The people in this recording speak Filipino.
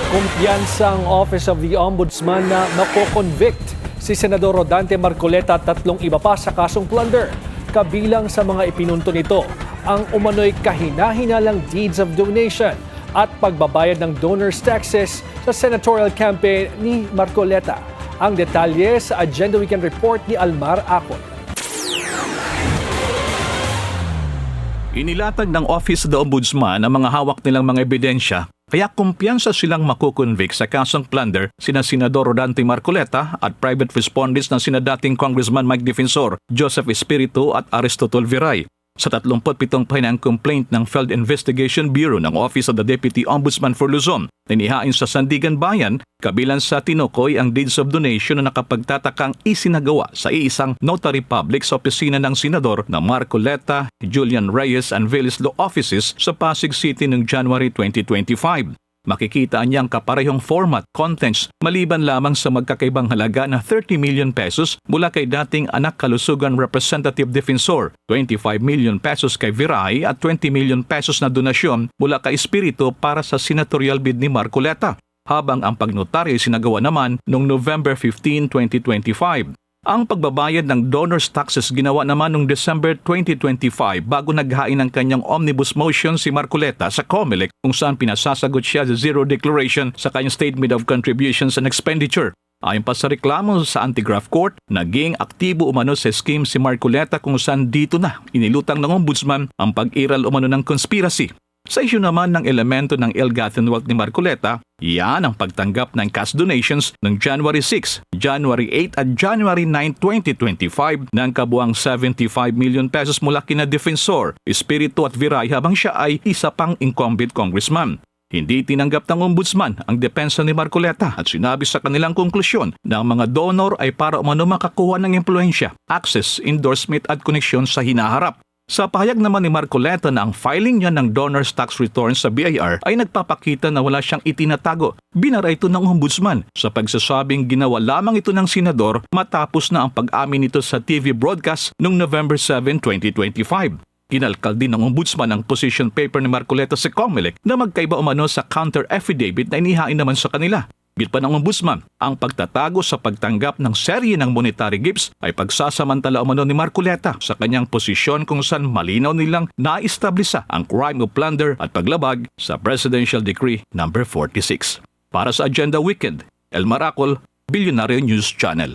Kumpiyansang Office of the Ombudsman na mako-convict si Senador Rodante Marcoleta at 3 iba pa sa kasong plunder. Kabilang sa mga ipinunto nito ang umano'y kahina-hinalang deeds of donation at pagbabayad ng donors' taxes sa senatorial campaign ni Marcoleta. Ang detalye sa Agenda Weekend Report ni Almar Acol. Inilatag ng Office of the Ombudsman ang mga hawak nilang mga ebidensya, kaya kumpiyansa silang makukonvict sa kasong plunder sina Senador Rodante Marcoleta at private respondents na sina dating Congressman Mike Defensor, Joseph Espiritu at Aristotol Viray. Sa 37 pahinang complaint ng Field Investigation Bureau ng Office of the Deputy Ombudsman for Luzon na inihain sa Sandigan Bayan, kabilang sa tinukoy ang deeds of donation na nakapagtatakang isinagawa sa iisang notary public sa opisina ng Senador na Marcoleta, Julian Reyes and Villis Law Offices sa Pasig City noong January 2025. Makikita niyang kaparehong format, contents, maliban lamang sa magkakaibang halaga na 30 million pesos mula kay dating anak kalusugan Representative Defensor, 25 million pesos kay Viray at 20 million pesos na donasyon mula kay Espiritu para sa senatorial bid ni Marcoleta, habang ang pagnotaryo sinagawa naman noong November 15, 2025. Ang pagbabayad ng donors' taxes ginawa naman noong December 2025 bago naghain ng kanyang omnibus motion si Marcoleta sa COMELEC kung saan pinasasagot siya sa zero declaration sa kanyang Statement of Contributions and Expenditure. Ayon pa sa reklamo sa Anti-Graft Court, naging aktibo umano sa scheme si Marcoleta kung saan dito na inilutang ng ombudsman ang pag-iral umano ng conspiracy. Sa isyu naman ng elemento ng ill-gotten wealth ni Marcoleta, yan ang pagtanggap ng cash donations ng January 6, January 8 at January 9, 2025 ng kabuang 75 million pesos mula kina Defensor, Espiritu at Viray habang siya ay isa pang incumbent congressman. Hindi tinanggap ng ombudsman ang depensa ni Marcoleta at sinabi sa kanilang konklusyon na ang mga donor ay para umano makakuha ng impluensya, access, endorsement at koneksyon sa hinaharap. Sa pahayag naman ni Marcoleta na ang filing niya ng donors tax returns sa BIR ay nagpapakita na wala siyang itinatago. Binara ito ng ombudsman sa pagsasabing ginawa lamang ito ng senador matapos na ang pag-amin nito sa TV broadcast noong November 7, 2025. Kinalkal din ng ombudsman ang position paper ni Marcoleta sa COMELEC na magkaiba umano sa counter affidavit na inihain naman sa kanila. Bit pa ng ombudsman, ang pagtatago sa pagtanggap ng serye ng monetary gifts ay pagsasamantala umano ni Marcoleta sa kanyang posisyon kung saan malinaw nilang na-establisa ang crime of plunder at paglabag sa Presidential Decree No. 46. Para sa Agenda Weekend, Elmar Acol, Billionaire News Channel.